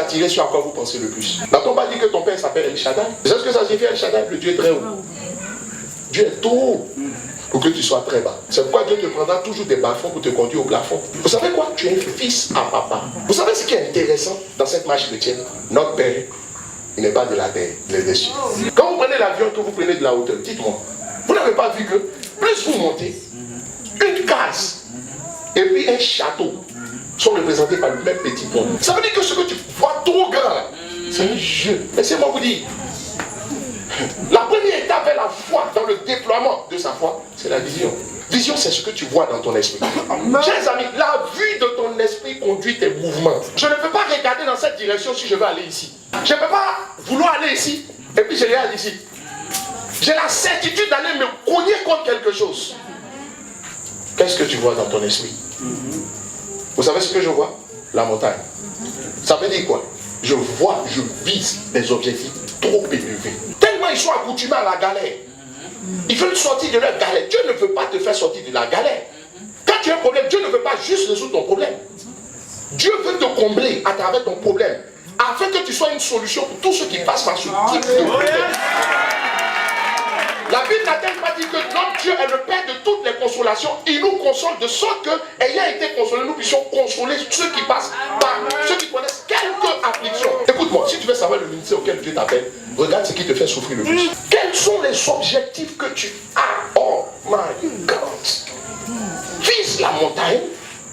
attirer sur à quoi vous pensez le plus. N'a-t-on pas dit que ton père s'appelle El Shaddai? C'est ce que ça signifie El Shaddai, le Dieu est très haut. Dieu est tout haut pour que tu sois très bas. C'est pourquoi Dieu te prendra toujours des bas-fonds pour te conduire au plafond. Vous savez quoi? Tu es fils à papa. Vous savez ce qui est intéressant dans cette marche chrétienne? Notre père, il n'est pas de la terre, il est des cieux. Quand vous prenez l'avion, que vous prenez de la hauteur, dites-moi, vous n'avez pas vu que plus vous montez, une case et puis un château sont représentés par le même petit point. Ça veut dire que ce que tu vois trop grand, c'est un jeu. Laissez-moi vous dire, la première étape est la foi dans le déploiement de sa foi, c'est la vision. Vision, c'est ce que tu vois dans ton esprit. Chers amis, la vue de ton esprit conduit tes mouvements. Je ne peux pas regarder dans cette direction si je veux aller ici. Je ne peux pas vouloir aller ici et puis je regarde ici. J'ai la certitude d'aller me cogner contre quelque chose. Qu'est-ce que tu vois dans ton esprit? Vous savez ce que je vois? La montagne. Ça veut dire quoi? Je vois, je vise des objectifs trop élevés. Tellement ils sont accoutumés à la galère. Ils veulent sortir de leur galère. Dieu ne veut pas te faire sortir de la galère. Quand tu as un problème, Dieu ne veut pas juste résoudre ton problème. Dieu veut te combler à travers ton problème, afin que tu sois une solution pour tous ceux qui passent par ce type de problème. La Bible n'a-t-elle pas dit que notre Dieu est le Père de toutes les consolations? Il nous console de sorte que, ayant été consolés, nous puissions consoler ceux qui passent par, ceux qui connaissent quelques afflictions. Écoute-moi, si tu veux savoir le ministère auquel Dieu t'appelle, regarde ce qui te fait souffrir le plus. Quels sont les objectifs que tu as? Oh my God! Vise la montagne,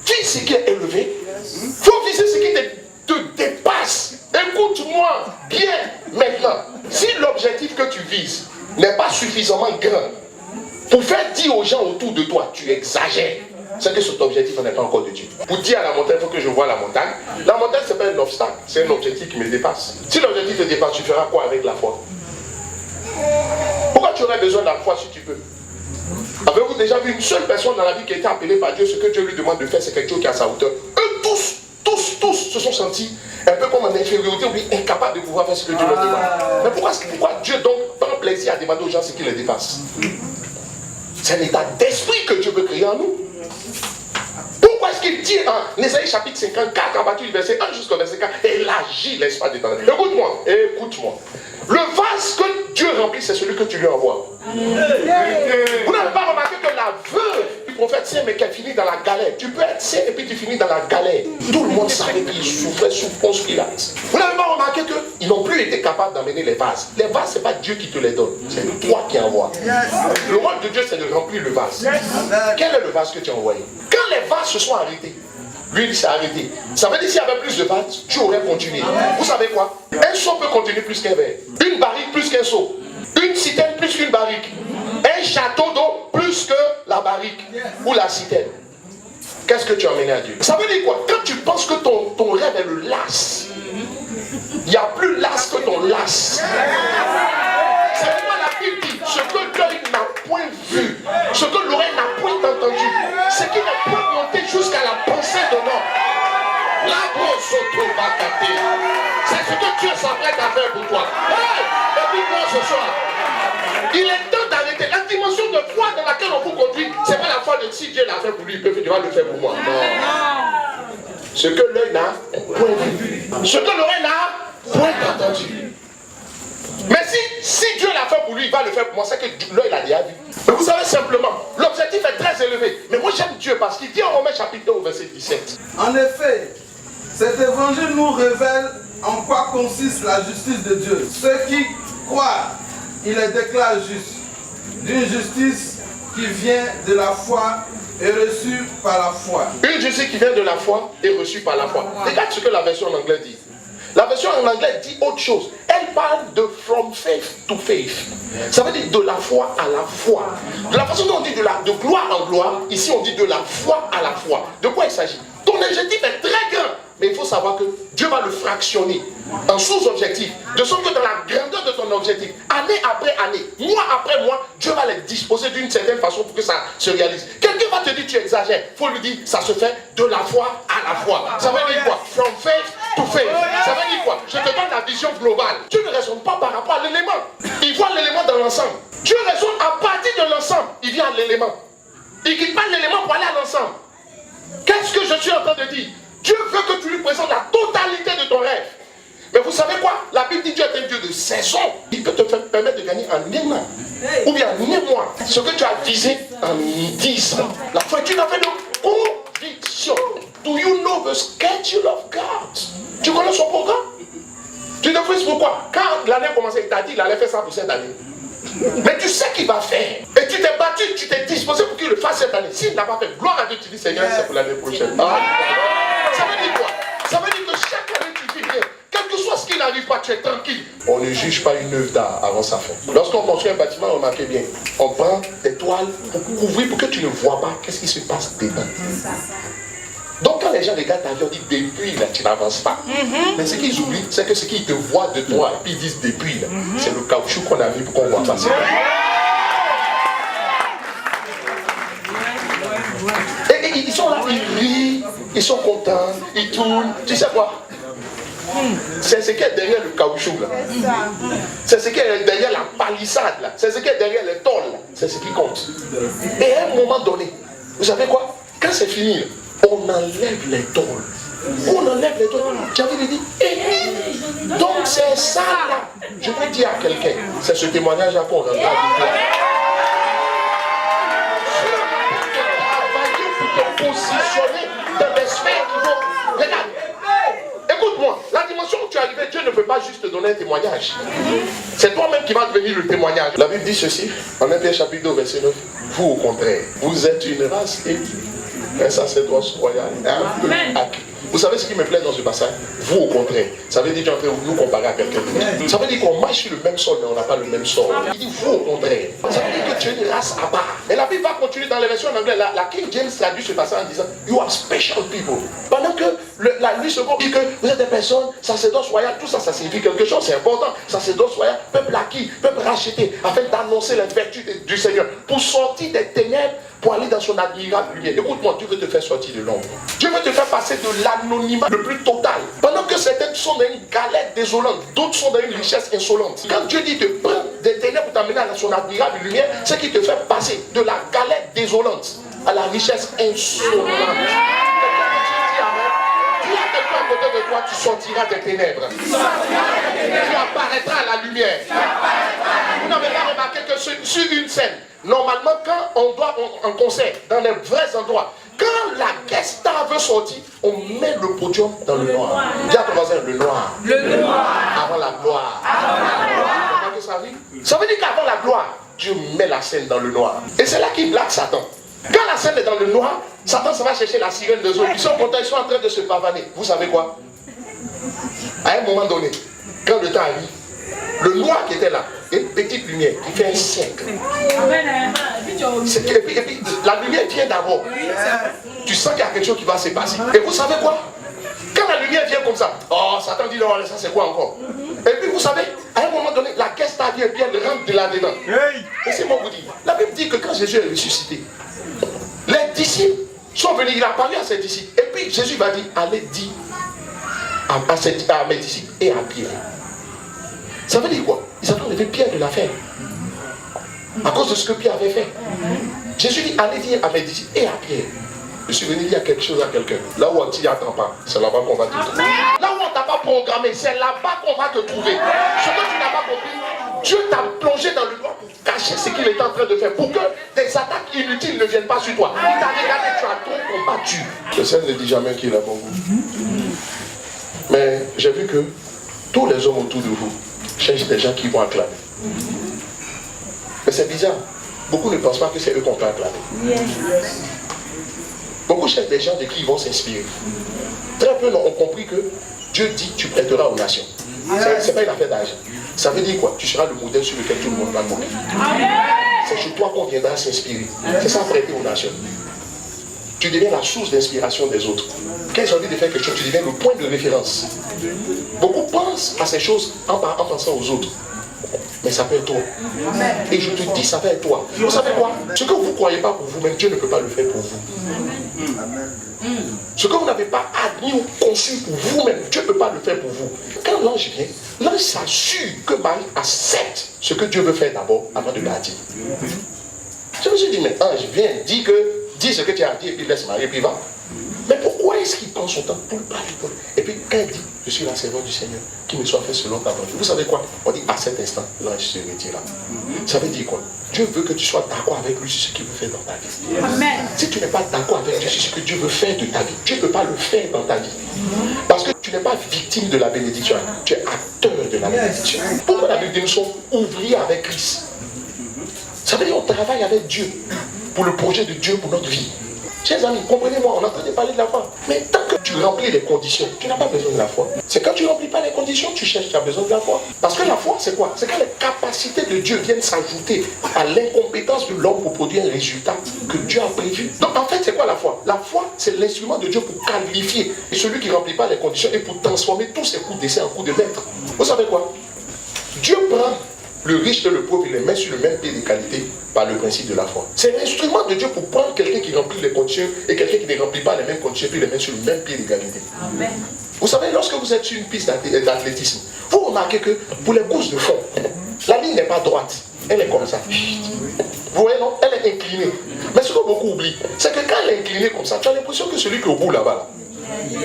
vise ce qui est élevé, faut viser ce qui te dépasse. Écoute-moi bien maintenant. Si l'objectif que tu vises n'est pas suffisamment grand pour faire dire aux gens autour de toi, tu exagères, c'est que cet objectif n'est pas encore de Dieu. Pour dire à la montagne, il faut que je voie la montagne. La montagne, ce n'est pas un obstacle, c'est un objectif qui me dépasse. Si l'objectif te dépasse, tu feras quoi avec la foi? Pourquoi tu aurais besoin de la foi si tu peux? Avez-vous déjà vu une seule personne dans la vie qui a été appelée par Dieu? Ce que Dieu lui demande de faire, c'est quelque chose qui est à sa hauteur. Eux tous se sont sentis un peu comme en infériorité ou bien incapables de pouvoir faire ce que Dieu leur demande. Mais pourquoi Dieu donc prend plaisir à demander aux gens ce qui les dépasse? C'est un état d'esprit que Dieu veut créer en nous. Pourquoi est-ce qu'il dit en Ésaïe chapitre 54, à partir du verset 1 jusqu'au verset 4, élargit l'espace de ton âme? Écoute-moi. Le vase que Dieu remplit, c'est celui que tu lui envoies. Vous n'avez pas remarqué que la veuve du prophète saint, mais qu'elle finit dans la galère. Tu peux être saint et puis tu finis dans la galère. Tout le monde savait qu'ils souffraient sous Ponce Pilate. Vous n'avez pas remarqué qu'ils n'ont plus été capables d'amener les vases. Les vases, ce n'est pas Dieu qui te les donne, c'est toi qui envoies. Le rôle de Dieu, c'est de remplir le vase. Quel est le vase que tu as envoyé? Quand les vases se sont arrêtés, lui, il s'est arrêté. Ça veut dire s'il y avait plus de vases, tu aurais continué. Vous savez quoi? Un seau peut contenir plus qu'un verre. Une barrique plus qu'un seau. Une citerne plus qu'une barrique. Un château d'eau plus que la barrique ou la citerne. Qu'est-ce que tu as amené à Dieu? Ça veut dire quoi? Quand tu penses que ton rêve est le las, il n'y a plus las que ton las. C'est pourquoi la Bible dit ce que l'œil n'a point vu, ce que l'oreille n'a point entendu, ce qui n'est point monté jusqu'à la pensée de l'homme. C'est ce que Dieu s'apprête à faire pour toi. Hey, écoute-moi ce soir. Il est temps d'arrêter. La dimension de foi dans laquelle on vous conduit, c'est pas la foi de si Dieu l'a fait pour lui, il va le faire pour moi. Non. Ce que l'œil n'a point vu, ce que l'oreille n'a point entendu. Mais si Dieu l'a fait pour lui, il va le faire pour moi, c'est que l'œil l'a déjà vu. Mais vous savez simplement, l'objectif est très élevé. Mais moi j'aime Dieu parce qu'il dit en Romains chapitre 2 au verset 17. En effet, cet évangile nous révèle en quoi consiste la justice de Dieu. Ceux qui croient, il les déclare justes, d'une justice qui vient de la foi et reçue par la foi. Une justice qui vient de la foi et reçue par la foi. Regarde ce que la version en anglais dit. La version en anglais dit autre chose. Elle parle de from faith to faith. Ça veut dire de la foi à la foi. De la façon dont on dit de gloire en gloire, ici on dit de la foi à la foi. De quoi il s'agit? Ton objectif est très grand, mais il faut savoir que Dieu va le fractionner en sous-objectifs, de sorte que dans la grandeur de ton objectif, année après année, mois après mois, Dieu va les disposer d'une certaine façon pour que ça se réalise. Quelqu'un va te dire tu exagères, il faut lui dire ça se fait de la foi à la foi. Ça veut dire quoi? From faith to faith. Ça veut dire quoi? Je te donne la vision globale. Dieu ne raisonne pas par rapport à l'élément. Il voit l'élément dans l'ensemble. Dieu raisonne à partir de l'ensemble. Il vient à l'élément. Il ne quitte pas l'élément pour aller à l'ensemble. Qu'est-ce que je suis en train de dire? Dieu veut que tu lui présentes la totalité de ton rêve. Mais vous savez quoi? La Bible dit que Dieu est un Dieu de saison. Il peut te permettre de gagner en un an. Ou bien en un mois. Ce que tu as visé en 10 ans. La foi est une affaire de conviction. Do you know the schedule of God? Tu connais son programme? Tu te frises pourquoi? Quand l'année a commencé, il t'a dit qu'il allait faire ça pour cette année. Mais tu sais qu'il va faire. Et tu t'es battu, tu t'es disposé pour qu'il le fasse cette année. S'il n'a pas fait, gloire à Dieu, tu dis Seigneur, c'est pour l'année prochaine. Ah. Ça veut dire quoi? Ça veut dire que chaque année tu vis bien. Quel que soit ce qui n'arrive pas, tu es tranquille. On ne juge pas une œuvre d'art avant sa fin. Lorsqu'on construit un bâtiment, remarquez bien, on prend des toiles pour couvrir pour que tu ne vois pas qu'est-ce qui se passe dedans. Donc quand les gens regardent ta vie, on dit depuis là, tu n'avances pas. Mais ce qu'ils oublient, c'est que ce qu'ils te voient de toi, et puis ils disent depuis là, c'est le caoutchouc qu'on a mis pour qu'on voit passer. Et ils sont là, ils rient, ils sont contents, ils tournent. Tu sais quoi? C'est ce qui est derrière le caoutchouc là. C'est ce qui est derrière la palissade là. C'est ce qui est derrière les tôles là. C'est ce qui compte. Et à un moment donné, vous savez quoi? Quand c'est fini, on enlève les tôles. On enlève les tôles. Tu avais dit, donc c'est ça là. Je peux dire à quelqu'un, c'est ce témoignage là qu'on entend. Positionner dans des sphères qui vont. Regarde, écoute-moi, la dimension où tu es arrivé, Dieu ne peut pas juste te donner un témoignage. C'est toi-même qui vas devenir le témoignage. La Bible dit ceci, en 1 Pierre chapitre 2, verset 9. Vous, au contraire, vous êtes une race élue, un sacerdoce royal, un peuple acquis. Vous savez ce qui me plaît dans ce passage? Vous, au contraire, ça veut dire que tu es en train de nous comparer à quelqu'un d'autre. Ça veut dire qu'on marche sur le même sol, mais on n'a pas le même sort. Il dit vous, au contraire. Ça veut dire que tu es une race à part. Et la Bible va continuer dans les versions en anglais. La King James traduit ce passage en disant you are special people. Pendant que la lui seconde dit que vous êtes des personnes, sacerdoce royal, tout ça, ça signifie quelque chose, c'est important. Sacerdoce royal, peuple acquis, peuple racheté, afin d'annoncer les vertus du Seigneur, pour sortir des ténèbres, pour aller dans son admirable lumière. Écoute-moi, Dieu veut te faire sortir de l'ombre. Dieu veut te faire passer de l'anonymat le plus total. Pendant que certaines sont dans une galère désolante, d'autres sont dans une richesse insolente. Quand Dieu dit de prendre des ténèbres pour t'amener à son admirable lumière, c'est qu'il te fait passer de la galère désolante à la richesse insolente. À côté de toi, tu sortiras des ténèbres. Tu apparaîtras à la lumière. Vous n'avez pas remarqué que sur une scène, normalement, quand on doit en concert, dans les vrais endroits, quand la guest star veut sortir, on met le podium dans le noir. Dis à ton voisin, le noir. Le noir. Avant la gloire. Avant la gloire. Comment que ça arrive? Ça veut dire qu'avant la gloire, Dieu met la scène dans le noir. Et c'est là qu'il blague Satan. Quand la scène est dans le noir, Satan ça va chercher la sirène des autres. Ils sont contents, ils sont en train de se pavaner. Vous savez quoi? À un moment donné, quand le temps arrive, le noir qui était là, une petite lumière qui fait un cercle. Et puis la lumière vient d'abord. Tu sens qu'il y a quelque chose qui va se passer. Et vous savez quoi? Quand la lumière vient comme ça, oh, Satan dit non, ça c'est quoi encore? Et puis vous savez, à un moment donné, la caisse vient bien rentre de là-dedans. Laissez-moi vous dire, la Bible dit que quand Jésus est ressuscité, les disciples sont venus, il a parlé à ses disciples. Et puis Jésus va dire, allez dire à mes disciples et à Pierre. Ça veut dire quoi? Ils ont enlevé Pierre de l'affaire. À cause de ce que Pierre avait fait. Jésus dit, allez dire à mes disciples et à Pierre. Je suis venu dire quelque chose à quelqu'un. Là où on ne t'y attend pas, c'est là-bas qu'on va te trouver. Là où on ne t'a pas programmé, c'est là-bas qu'on va te trouver. Ce que tu n'as pas compris, Dieu t'a plongé dans le noir pour cacher ce qu'il est en train de faire. Pour que des attaques inutiles ne viennent pas sur toi. Il t'a regardé, tu as trop combattu. Le Seigneur ne dit jamais qu'il a bon goût. Mais j'ai vu que tous les hommes autour de vous cherchent des gens qui vont acclamer. Mais c'est bizarre. Beaucoup ne pensent pas que c'est eux qu'on peut acclamer. Beaucoup cherchent des gens de qui ils vont s'inspirer. Très peu ont compris que Dieu dit tu prêteras aux nations. C'est pas une affaire d'argent. Ça veut dire quoi? Tu seras le modèle sur lequel tout le monde va moquer. C'est chez toi qu'on viendra s'inspirer. C'est ça, prêter aux nations. Tu deviens la source d'inspiration des autres. Quand ils ont envie de faire quelque chose, tu deviens le point de référence. Beaucoup pensent à ces choses en pensant aux autres. Mais ça peut être toi. Et je te dis, ça peut être toi. Vous savez quoi? Ce que vous ne croyez pas pour vous-même, Dieu ne peut pas le faire pour vous. Ce que vous n'avez pas admis ou conçu pour vous-même, Dieu ne peut pas le faire pour vous. Quand l'ange vient, l'ange s'assure que Marie accepte ce que Dieu veut faire d'abord avant de la dire. Je me suis dit, mais ange, viens, dis ce que tu as dit et puis laisse Marie et puis va. Mais pourquoi est-ce qu'il prend son temps pour parler? Et puis quand il dit, je suis la servante du Seigneur, qu'il me soit fait selon ta volonté. Vous savez quoi? On dit à cet instant, l'ange se retira. Ça veut dire quoi? Dieu veut que tu sois d'accord avec lui sur ce qu'il veut faire dans ta vie. Amen. Si tu n'es pas d'accord avec Dieu sur ce que Dieu veut faire de ta vie, Dieu ne peut pas le faire dans ta vie. Parce que tu n'es pas victime de la bénédiction, tu es acteur de la bénédiction. Pourquoi la Bible dit nous sommes ouvriers avec Christ? Ça veut dire qu'on travaille avec Dieu pour le projet de Dieu pour notre vie. Chers amis, comprenez-moi, on est en train de parler de la foi. Mais tant que tu remplis les conditions, tu n'as pas besoin de la foi. C'est quand tu ne remplis pas les conditions, tu cherches, tu as besoin de la foi. Parce que la foi, c'est quoi? C'est quand les capacités de Dieu viennent s'ajouter à l'incompétence de l'homme pour produire un résultat que Dieu a prévu. Donc en fait, c'est quoi la foi? La foi, c'est l'instrument de Dieu pour qualifier. Et celui qui ne remplit pas les conditions et pour transformer tous ses coups d'essai en coups de maître. Vous savez quoi? Dieu prend le riche et le pauvre, il les met sur le même pied d'égalité par le principe de la foi. C'est l'instrument de Dieu pour prendre quelqu'un qui remplit les conditions et quelqu'un qui ne remplit pas les mêmes conditions, puis les mettre sur le même pied d'égalité. Amen. Vous savez, lorsque vous êtes sur une piste d'athlétisme, vous remarquez que pour les courses de fond, la ligne n'est pas droite, elle est comme ça. Vous voyez, non? Elle est inclinée. Mais ce que beaucoup oublient, c'est que quand elle est inclinée comme ça, tu as l'impression que celui qui est au bout là-bas,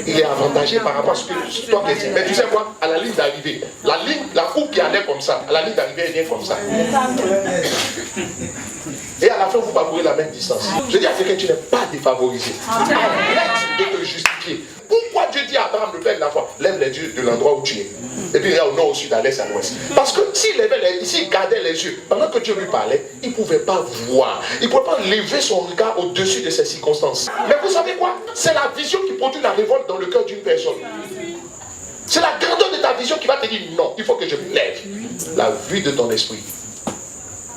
il est avantagé par rapport à ce que toi tu dis. Mais tu sais quoi? À la ligne d'arrivée, la coupe qui allait comme ça, à la ligne d'arrivée, elle vient comme ça. Et à la fin, vous parcourez la même distance. Je dis à quelqu'un, tu n'es pas défavorisé. Arrête de te justifier. Pourquoi Dieu dit à Abraham, le père de la foi, lève les yeux de l'endroit où tu es. Et puis regarde au nord, au sud, à l'est, à l'ouest. Parce que s'il gardait les yeux, pendant que Dieu lui parlait, il ne pouvait pas voir. Il ne pouvait pas lever son regard au-dessus de ces circonstances. Mais vous savez quoi? C'est la vision qui produit la révolte dans le cœur d'une personne. C'est la grandeur de ta vision qui va te dire non, il faut que je me lève. La vue de ton esprit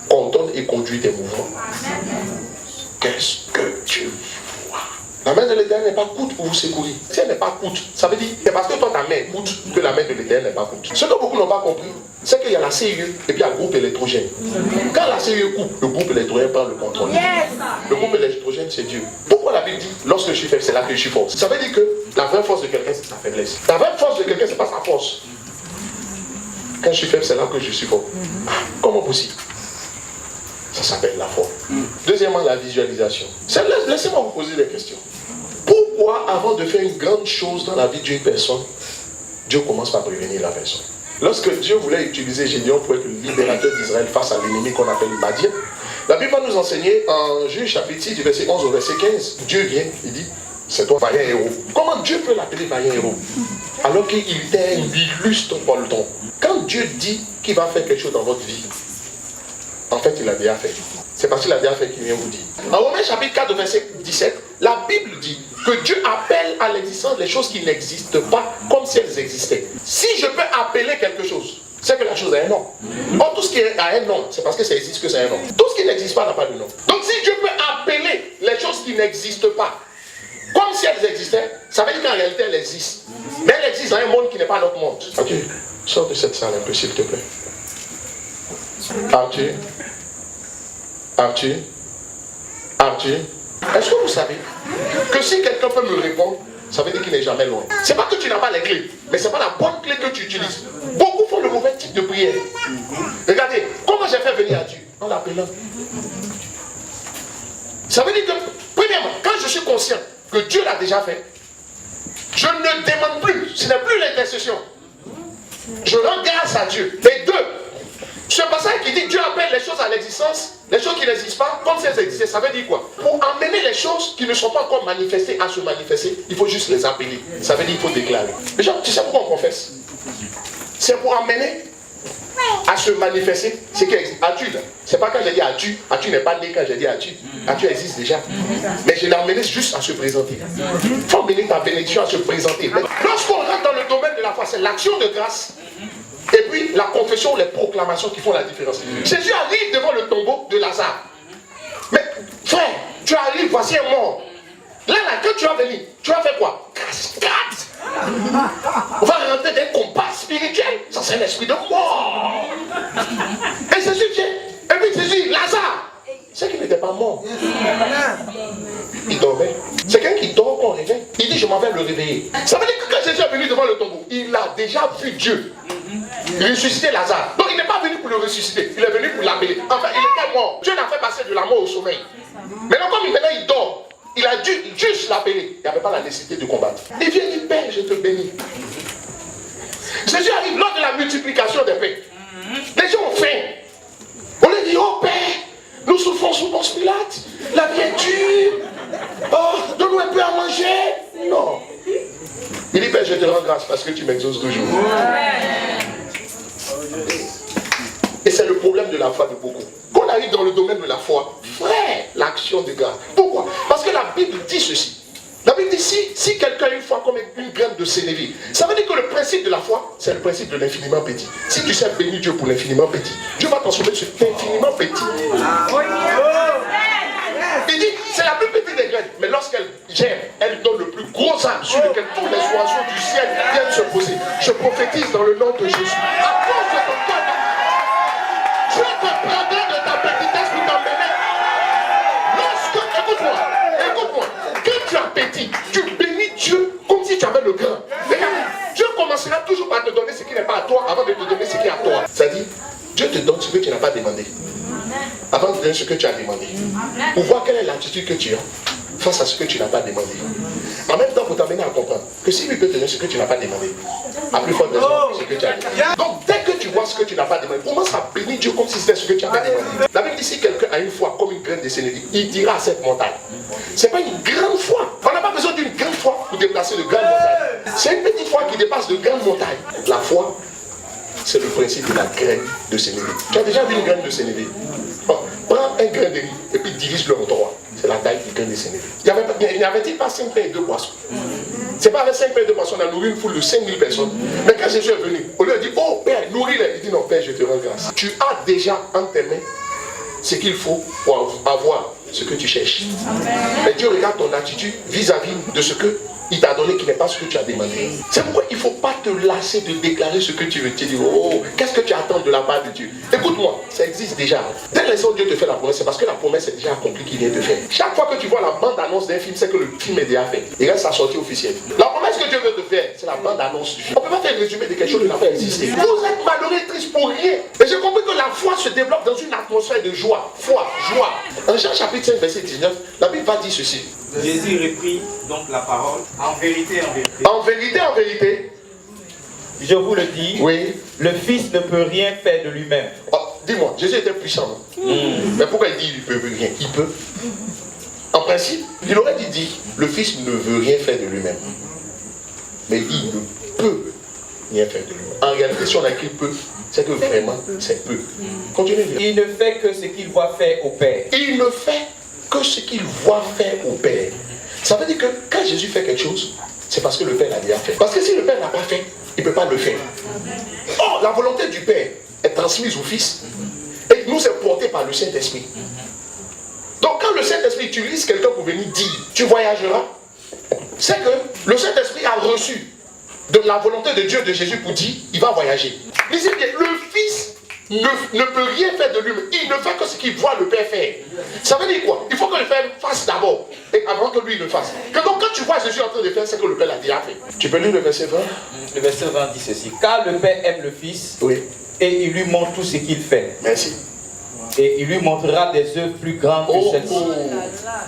coordonne et conduit tes mouvements. Qu'est-ce que tu vois? La main de l'Éternel n'est pas coûte pour vous secourir. Si elle n'est pas coûte, ça veut dire c'est parce que toi ta main coûte que la main de l'Éternel n'est pas coûte. Ce que beaucoup n'ont pas compris, c'est qu'il y a la CIE et puis il y a le groupe électrogène. Quand la CIE coupe, le groupe électrogène prend le contrôle. Le groupe électrogène, c'est Dieu. Pourquoi la Bible dit lorsque je suis faible, c'est là que je suis fort? Ça veut dire que la vraie force de quelqu'un, c'est sa faiblesse. La vraie force de quelqu'un, c'est pas sa force. Quand je suis faible, c'est là que je suis fort. Comment possible? Ça s'appelle la foi. Deuxièmement, la visualisation. Laissez-moi vous poser des questions. Pourquoi, avant de faire une grande chose dans la vie d'une personne, Dieu commence par prévenir la personne? Lorsque Dieu voulait utiliser Gédéon pour être le libérateur d'Israël face à l'ennemi qu'on appelle Madian, la Bible va nous enseigner en Juge chapitre 6, du verset 11 au verset 15. Dieu vient, il dit, c'est toi vaillant héros. Comment Dieu peut l'appeler vaillant héros? Alors qu'il était un illustre poltron. Quand Dieu dit qu'il va faire quelque chose dans votre vie, en fait, il a déjà fait. C'est parce qu'il a déjà fait qu'il vient vous dire. En Romains chapitre 4, verset 17, la Bible dit que Dieu appelle à l'existence les choses qui n'existent pas comme si elles existaient. Si je peux appeler quelque chose, c'est que la chose a un nom. Or, tout ce qui a un nom, c'est parce que ça existe que c'est un nom. Tout ce qui n'existe pas n'a pas de nom. Donc, si Dieu peut appeler les choses qui n'existent pas comme si elles existaient, ça veut dire qu'en réalité, elles existent. Mais elles existent dans un monde qui n'est pas notre monde. Ok, sors de cette salle un peu, s'il te plaît. Arthur, est-ce que vous savez que si quelqu'un peut me répondre, ça veut dire qu'il n'est jamais loin? C'est pas que tu n'as pas les clés, mais c'est pas la bonne clé que tu utilises. Beaucoup font le mauvais type de prière. Regardez, comment j'ai fait venir à Dieu? En l'appelant. Ça veut dire que, premièrement, quand je suis conscient que Dieu l'a déjà fait, je ne demande plus, ce n'est plus l'intercession. Je rends grâce à Dieu. Les deux. Ce passage qui dit Dieu appelle les choses à l'existence, les choses qui n'existent pas, comme si elles existaient, ça veut dire quoi? Pour amener les choses qui ne sont pas encore manifestées à se manifester, il faut juste les appeler. Ça veut dire qu'il faut déclarer. Mais genre, tu sais pourquoi on confesse? C'est pour amener à se manifester ce qui existe. As-tu là? C'est pas quand j'ai dit as-tu n'est pas né quand j'ai dit as-tu. As-tu existe déjà. Mais je l'ai amené juste à se présenter. Il faut amener ta bénédiction à se présenter. Lorsqu'on rentre dans le domaine de la foi, c'est l'action de grâce. Et puis la confession, les proclamations qui font la différence. Jésus arrive devant le tombeau de Lazare. Mais frère, tu arrives, voici un mort. Là, quand tu vas venir, tu vas faire quoi? Cascade. On va rentrer d'un combat spirituel. Ça, c'est l'esprit de mort. Et Jésus vient. Et puis Jésus, Lazare. C'est qu'il n'était pas mort. Il dormait. C'est quelqu'un qui dort quand on réveille. Il dit, je m'en vais le réveiller. Ça veut dire que quand Jésus est venu devant le tombeau, il a déjà vu Dieu ressusciter Lazare. Donc il n'est pas venu pour le ressusciter, il est venu pour l'appeler. Enfin, il était mort. Dieu l'a fait passer de la mort au sommeil. Maintenant, comme il dort, il a dû juste l'appeler. Il n'y avait pas la nécessité de combattre. Il vient dire, Père, je te bénis. Jésus arrive lors de la multiplication des pains. Les gens ont faim. On leur dit, oh Père, nous souffrons sous Ponce Pilate. La vie est dure. Oh, donne-nous un peu à manger. Non. Il dit, Père, je te rends grâce parce que tu m'exauces toujours. Et c'est le problème de la foi de beaucoup. Quand on arrive dans le domaine de la foi, frère, l'action de grâce. Pourquoi? Parce que la Bible dit ceci. La Bible dit, si quelqu'un a une foi comme une graine de sénévé, ça veut dire que le principe de la foi, c'est le principe de l'infiniment petit. Si tu sais bénir Dieu pour l'infiniment petit, Dieu va transformer ce infiniment petit. Il dit, c'est la plus petite des graines, mais lorsqu'elle germe, elle donne le plus gros arbre sur lequel tous les oiseaux du ciel viennent se poser. Je prophétise dans le nom de Jésus. À cause de ton cœur, Dieu te prendra de ta petitesse pour t'emmener. Écoute-moi, quand tu as petit, tu bénis Dieu comme si tu avais le grain. Regarde, Dieu commencera toujours par te donner ce qui n'est pas à toi avant de te donner ce qui est à toi. C'est-à-dire, Dieu te donne ce que tu n'as pas demandé avant de te donner ce que tu as demandé. Pour voir quelle est l'attitude que tu as face à ce que tu n'as pas demandé. En même temps, pour t'amener à comprendre que si lui peut te donner ce que tu n'as pas demandé, à plus forte raison, ce que tu as demandé. Donc, dès que tu vois ce que tu n'as pas demandé, commence à bénir Dieu comme si c'était ce que tu avais demandé. La Bible dit, si quelqu'un a une foi comme une graine de sénévé, il dira à cette montagne. Ce n'est pas une grande foi. On n'a pas besoin d'une grande foi pour déplacer de grandes montagnes. C'est une petite foi qui dépasse de grandes montagnes. La foi, c'est le principe de la graine de sénévé. Tu as déjà vu une graine de sénévé? Bon, prends un grain de riz et puis divise-le en trois. C'est la taille du grain de sénévé. Il n'y avait-il pas 5 pains et 2 poissons? C'est pas avec 5 pains et 2 poissons, on a nourri une foule de 5000 personnes. Mais quand Jésus est venu, on lui a dit, oh Père, nourris-les. Il dit, non Père, je te rends grâce. Tu as déjà en tes mains ce qu'il faut pour avoir ce que tu cherches. Mais Dieu regarde ton attitude vis-à-vis de ce que il t'a donné qui n'est pas ce que tu as demandé. C'est pourquoi il ne faut pas te lasser de déclarer ce que tu veux. Tu dis, oh, qu'est-ce que tu attends de la part de Dieu? Écoute-moi, ça existe déjà. Dès l'instant où Dieu te fait la promesse, c'est parce que la promesse est déjà accomplie qu'il vient te faire. Chaque fois que tu vois la bande-annonce d'un film, c'est que le film est déjà fait. Il reste sa sortie officielle. La promesse que Dieu veut te faire, c'est la bande-annonce du film. On ne peut pas faire le résumé de quelque chose qui n'a pas existé. Vous êtes malheureux et triste pour rien. Et j'ai compris que la foi se développe dans une atmosphère de joie. Foi, joie. En Jean chapitre 5, verset 19, la Bible va dire ceci. Jésus reprit donc la parole. En vérité, en vérité, je vous le dis, oui. Le Fils ne peut rien faire de lui-même. Oh, dis-moi, Jésus était puissant. Mais pourquoi il dit qu'il ne peut rien? Il peut. En principe, il aurait dit, le Fils ne veut rien faire de lui-même. Mais il ne peut rien faire de lui-même. En réalité, si on a écrit peu, c'est que vraiment, c'est peu. Continuez. Il ne fait que ce qu'il voit faire au Père. Il ne fait que ce qu'il voit faire au Père. Ça veut dire que quand Jésus fait quelque chose, c'est parce que le Père l'a déjà fait. Parce que si le Père n'a pas fait, il ne peut pas le faire. Or, la volonté du Père est transmise au Fils. Et nous, c'est porté par le Saint-Esprit. Donc, quand le Saint-Esprit utilise quelqu'un pour venir dire, tu voyageras, c'est que le Saint-Esprit a reçu de la volonté de Dieu, de Jésus, pour dire, il va voyager. Lisez bien, le Fils ne peut rien faire de lui-même. Il ne fait que ce qu'il voit le Père faire. Ça veut dire quoi? Il faut que le Père fasse d'abord, et avant que lui le fasse. Que donc quand tu vois Jésus en train de faire, c'est que le Père l'a déjà fait. Tu peux lire le verset 20? Le verset 20 dit ceci. Car le Père aime le Fils, oui, et il lui montre tout ce qu'il fait. Merci. Et il lui montrera des œuvres plus grandes que celles-ci,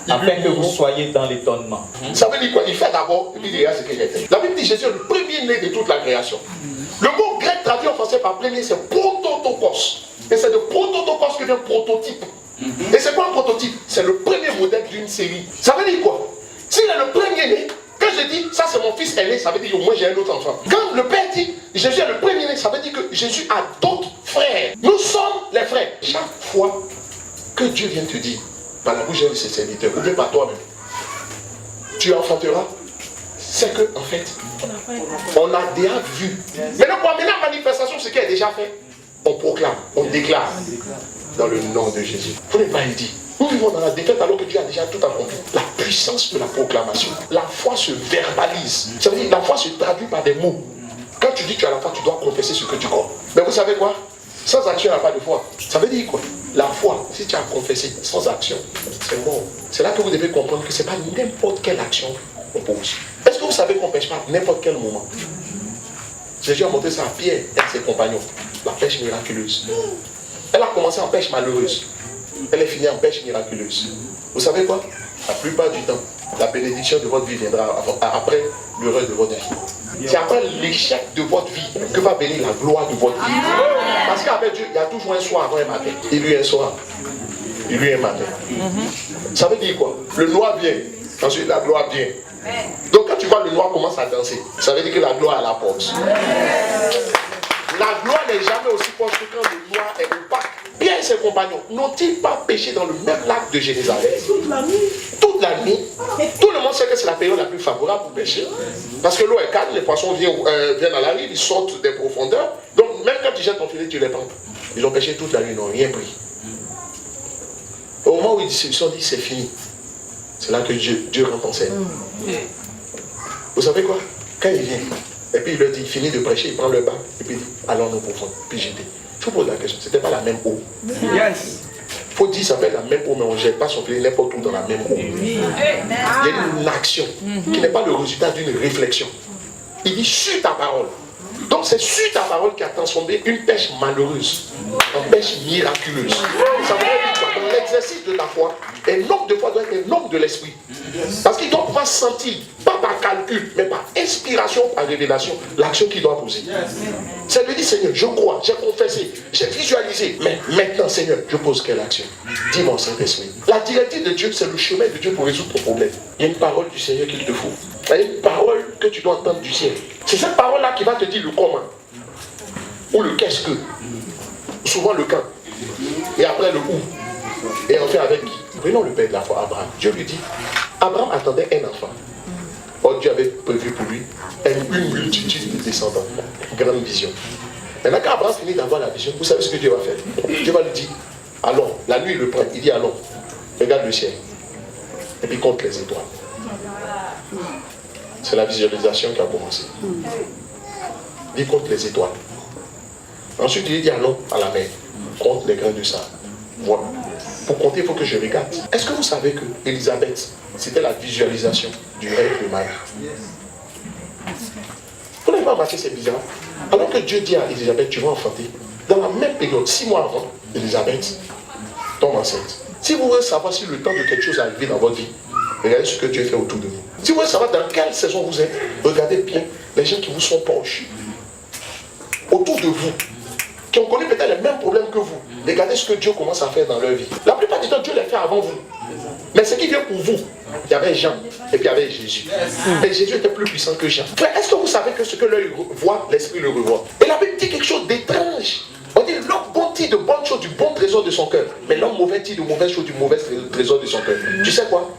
afin que vous soyez dans l'étonnement. Ça veut dire quoi? Il fait d'abord, et puis il regarde ce qu'il a fait. La Bible dit Jésus est le premier-né de toute la création. Le mot grec traduit en français par premier, c'est prototokos. Et c'est de prototokos que vient prototype. Et c'est quoi un prototype? C'est le premier modèle d'une série. Ça veut dire quoi? S'il est le premier-né, quand je dis ça c'est mon fils aîné, ça veut dire au moins j'ai un autre enfant. Quand le Père dit Jésus est le premier-né, ça veut dire que Jésus a d'autres frères. Nous sommes les frères. Chaque fois que Dieu vient te dire, par la bouche de ses serviteurs, ou bien par toi-même, tu enfanteras, c'est que en fait, on a déjà vu. Maintenant, pour amener la manifestation, ce qui est déjà fait, on proclame, on déclare dans le nom de Jésus. Vous n'êtes pas dit. Nous vivons dans la défaite alors que Dieu a déjà tout accompli. La puissance de la proclamation. La foi se verbalise. Ça veut dire la foi se traduit par des mots. Quand tu dis que tu as la foi, tu dois confesser ce que tu crois. Mais vous savez quoi? Sans action, il n'y a pas de foi. Ça veut dire quoi? La foi, si tu as confessé sans action, c'est mort. C'est là que vous devez comprendre que ce n'est pas n'importe quelle action qu'on pose. Est-ce que vous savez qu'on ne pêche pas à n'importe quel moment? Jésus a montré ça à Pierre et à ses compagnons. La pêche miraculeuse. Elle a commencé en pêche malheureuse. Elle est finie en pêche miraculeuse. Vous savez quoi? La plupart du temps, la bénédiction de votre vie viendra après l'heureux de votre vie. C'est après l'échec de votre vie que va venir la gloire de votre vie. Parce qu'avec Dieu, il y a toujours un soir avant un matin. Il lui un soir. Il lui un matin. Ça veut dire quoi? Le noir vient, ensuite la gloire vient. Donc quand tu vois le noir commence à danser, ça veut dire que la gloire est à la porte. La gloire n'est jamais aussi forte que quand le noir est opaque. Pierre et ses compagnons n'ont-ils pas péché dans le même lac de Génézareth toute la nuit? Tout le monde sait que c'est la période la plus favorable pour pêcher. Parce que l'eau est calme, les poissons viennent dans la rive, ils sortent des profondeurs. Donc même quand tu jettes ton filet, tu les prends. Ils ont pêché toute la nuit, ils n'ont rien pris. Au moment où ils se sont dit c'est fini, c'est là que Dieu rentre en scène. Vous savez quoi? Quand il vient, et puis il leur dit, il finit de prêcher, il prend le bain, et puis il dit, allons nous profondes, puis j'étais. Je vous pose la question, c'était pas la même eau. Yes. Faut dire, ça s'appelle la même eau, mais on ne jette pas son filet n'importe où dans la même eau. Il y a une action qui n'est pas le résultat d'une réflexion. Il dit, sur ta parole. Donc c'est sur ta parole qui a transformé une pêche malheureuse en pêche miraculeuse. Ça veut dire quoi? Dans l'exercice de ta foi, un homme de foi doit être un homme de l'esprit. Parce qu'il doit pouvoir sentir, pas par calcul, mais par inspiration, par révélation, l'action qu'il doit poser. Ça lui dit, Seigneur, je crois, j'ai confessé, j'ai visualisé, mais maintenant, Seigneur, je pose quelle action? Dis-moi, Saint-Esprit. La directive de Dieu, c'est le chemin de Dieu pour résoudre ton problème. Il y a une parole du Seigneur qu'il te faut. Il y a une parole que tu dois entendre du ciel. C'est cette parole-là qui va te dire le comment. Ou le qu'est-ce que. Souvent le quand. Et après le où. Et enfin avec qui? Prenons le père de la foi, Abraham. Dieu lui dit, Abraham attendait un enfant. Or Dieu avait prévu pour lui une multitude de descendants. Une grande vision. Maintenant quand Abraham finit d'avoir la vision, vous savez ce que Dieu va faire? Dieu va lui dire, allons. La nuit il le prend, il dit allons. Regarde le ciel. Et puis compte les étoiles. C'est la visualisation qui a commencé. Il compte les étoiles. Ensuite, il dit allons à la mer. Compte les grains de sable. Voilà. Pour compter, il faut que je regarde. Est-ce que vous savez que Élisabeth, c'était la visualisation du rêve de Marie? Vous n'avez pas remarqué, c'est bizarre. Alors que Dieu dit à Élisabeth, tu vas enfanter. Dans la même période, 6 mois avant, Élisabeth tombe enceinte. Si vous voulez savoir si le temps de quelque chose est arrivé dans votre vie, regardez ce que Dieu fait autour de vous. Si vous voulez savoir dans quelle saison vous êtes, regardez bien les gens qui vous sont proches. Autour de vous, qui ont connu peut-être les mêmes problèmes que vous. Regardez ce que Dieu commence à faire dans leur vie. La plupart du temps, Dieu les fait avant vous. Mais ce qui vient pour vous, il y avait Jean et puis il y avait Jésus. Mais Jésus était plus puissant que Jean. Est-ce que vous savez que ce que l'œil voit, l'esprit le revoit? Et la Bible dit quelque chose d'étrange. On dit l'homme bon dit de bonnes choses du bon trésor de son cœur. Mais l'homme mauvais dit de mauvaises choses du mauvais trésor de son cœur. Tu sais quoi?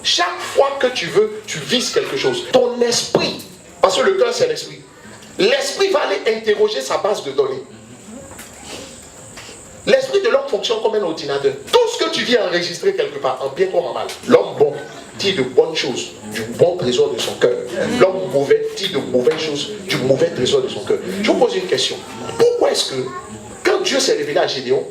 Chaque fois que tu veux, tu vises quelque chose. Ton esprit, parce que le cœur c'est l'esprit. L'esprit va aller interroger sa base de données. L'esprit de l'homme fonctionne comme un ordinateur. Tout ce que tu viens enregistrer quelque part, en bien comme en mal. L'homme bon dit de bonnes choses du bon trésor de son cœur. L'homme mauvais dit de mauvaises choses du mauvais trésor de son cœur. Je vous pose une question. Pourquoi est-ce que, quand Dieu s'est révélé à Gédéon,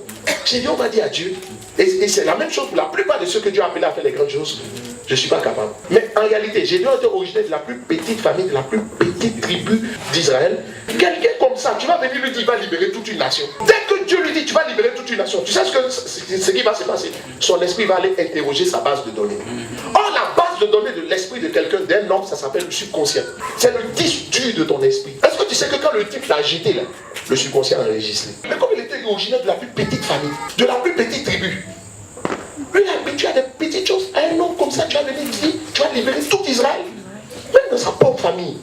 Gédéon va dire à Dieu, et c'est la même chose pour la plupart de ceux que Dieu a appelés à faire les grandes choses, je ne suis pas capable. Mais en réalité, Gédéon était originaire de la plus petite famille, de la plus petite tribu d'Israël. Quelqu'un comme ça, tu vas venir lui dire, il va libérer toute une nation. Dès que Dieu lui dit, tu vas libérer toute une nation, tu sais ce qui va se passer? Son esprit va aller interroger sa base de données. Or, la base de données de l'esprit de quelqu'un, d'un homme, ça s'appelle le subconscient. C'est le disque dur de ton esprit. Est-ce que tu sais que quand le type l'a agité, là, le subconscient a enregistré? Mais comme il était originaire de la plus petite famille, de la plus petite tribu, lui, il est habitué à des petites choses. À un homme comme ça, tu vas venir dire, tu vas libérer tout Israël. Même dans sa propre famille,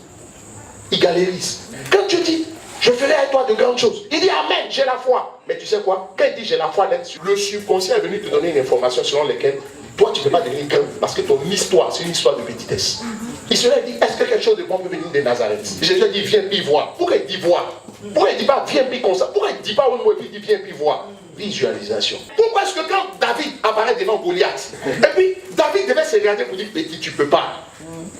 il galérise. Quand tu dis, je ferai à toi de grandes choses, il dit Amen, j'ai la foi. Mais tu sais quoi? Quand il dit j'ai la foi, le subconscient est venu te donner une information selon laquelle toi tu ne peux pas devenir grand parce que ton histoire, c'est une histoire de petitesse. Il se lève et dit, est-ce que quelque chose de bon peut venir de Nazareth? Jésus dit, viens puis vois. Pourquoi il dit vois? Pourquoi il ne dit pas viens puis comme ça? Pourquoi il ne dit pas au nom et puis il dit viens puis vois? Visualisation. Pourquoi est-ce que quand David apparaît devant Goliath, et puis David devait se regarder pour dire petit, tu ne peux pas.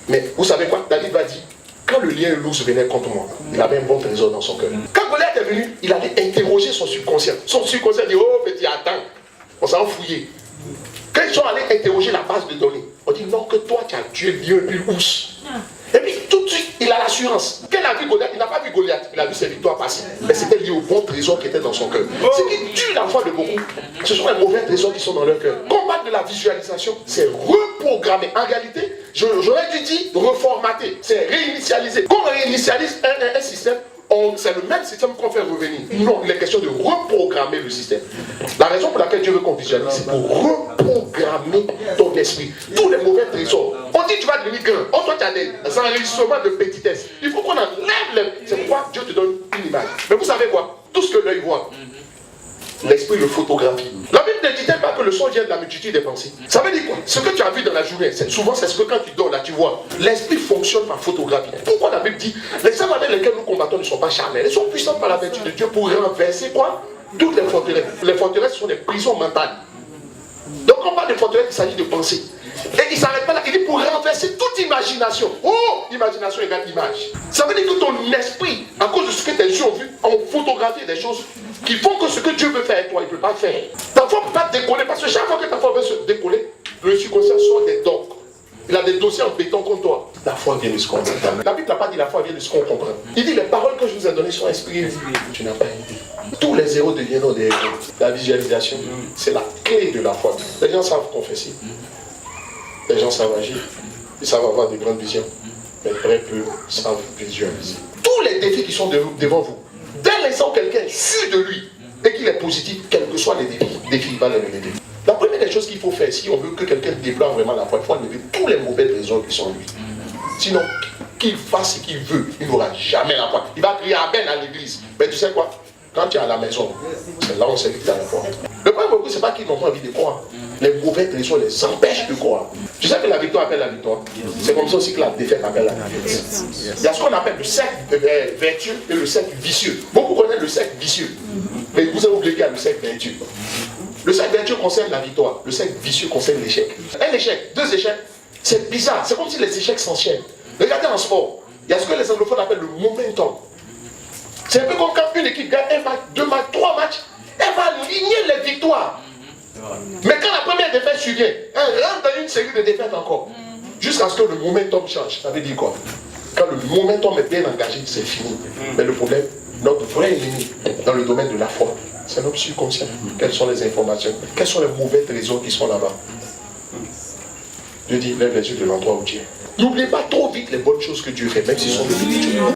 Mais vous savez quoi? David va dire, quand le lion et l'ours venaient contre moi, il avait un bon trésor dans son cœur. Quand Goliath est venu, il allait interroger son subconscient. Son subconscient dit, oh petit, attends, on s'en fouillé. Quand ils sont allés interroger la base de données, on dit non, que toi tu as tué le lion et puis l'ours. Et puis tout de suite, il a l'assurance. Quand il a vu Goliath, il n'a pas vu Goliath, il a vu ses victoires passer. Mais c'était lié au bon trésor qui était dans son cœur. Ce qui tue la foi de beaucoup, ce sont les mauvais trésors qui sont dans leur cœur. Combattre de la visualisation, c'est reprogrammer. En réalité, J'aurais dû dire reformater. C'est réinitialiser. Quand on réinitialise un système, c'est le même système qu'on fait revenir. Non, il est question de reprogrammer le système. La raison pour laquelle Dieu veut qu'on visualise, c'est pour reprogrammer ton esprit. Tous les mauvais trésors. On dit tu vas devenir grand. On toi tu as des enregistrements de petitesse. Il faut qu'on enlève les... C'est pourquoi Dieu te donne une image. Mais vous savez quoi? Tout ce que l'œil voit, l'esprit le photographie. La Bible ne dit pas que le son vient de la multitude des pensées. Ça veut dire quoi? Ce que tu as vu dans la journée, souvent c'est ce que quand tu dors là, tu vois. L'esprit fonctionne par photographie. Pourquoi la Bible dit les armes avec lesquelles nous combattons ne sont pas charnelles, elles sont puissantes par la vertu de Dieu pour renverser quoi? Toutes les forteresses. Les forteresses sont des prisons mentales. Donc on parle de forteresses, il s'agit de pensée. Et il ne s'arrête pas là, il dit pour renverser toute imagination. Oh, imagination égale image. Ça veut dire que ton esprit, à cause de ce que tes yeux ont vu, ont photographié des choses qui font que ce que Dieu veut faire avec toi, il ne peut pas faire. Ta foi ne peut pas te décoller, parce que chaque fois que ta foi veut se décoller, le subconscient sort des dons. Il a des dossiers en béton contre toi. La foi vient de ce qu'on comprend. La Bible n'a pas dit la foi vient de ce qu'on comprend. Il dit les paroles que je vous ai données sont inspirées. Tu n'as pas idée. Tous les héros deviennent des héros. La visualisation, c'est la clé de la foi. Les gens savent confesser. Les gens savent agir. Ils savent avoir de grandes visions. Mais très peu savent visualiser. Tous les défis qui sont devant vous, dès l'instant où quelqu'un est sûr de lui et qu'il est positif, quels que soient les défis, il va les relever. La première des choses qu'il faut faire, si on veut que quelqu'un déploie vraiment la foi, il faut enlever tous les mauvais trésors qui sont en lui. Sinon, qu'il fasse ce qu'il veut, il n'aura jamais la foi. Il va crier Amen à l'église. Mais tu sais quoi? Quand tu es à la maison, c'est là où on sait que tu as la foi. Le problème, ce n'est pas qu'ils n'ont pas envie de croire. Les mauvais trésors les empêchent de croire. Tu sais que la victoire appelle la victoire. C'est comme ça aussi que la défaite appelle la défaite. Il y a ce qu'on appelle le cercle vertueux et le cercle vicieux. Beaucoup connaissent le cercle vicieux. Mais vous avez oublié qu'il y a le cercle vertueux. Le cercle vertueux concerne la victoire. Le cercle vicieux concerne l'échec. Un échec, deux échecs, c'est bizarre. C'est comme si les échecs s'enchaînent. Regardez en sport. Il y a ce que les anglophones appellent le momentum. C'est un peu comme quand une équipe gagne un match, deux matchs, trois matchs, elle va aligner les victoires. Mais quand la première défaite survient, elle rentre dans une série de défaites encore. Jusqu'à ce que le momentum change. Ça veut dire quoi? Quand le momentum est bien engagé, c'est fini. Mais le problème, notre vrai ennemi dans le domaine de la foi, c'est notre subconscient. Quelles sont les informations? Quels sont les mauvais trésors qui sont là-bas? Dieu dit, lève les yeux de l'endroit où tu es. N'oubliez pas trop vite les bonnes choses que Dieu fait, même si ce sont de petites choses.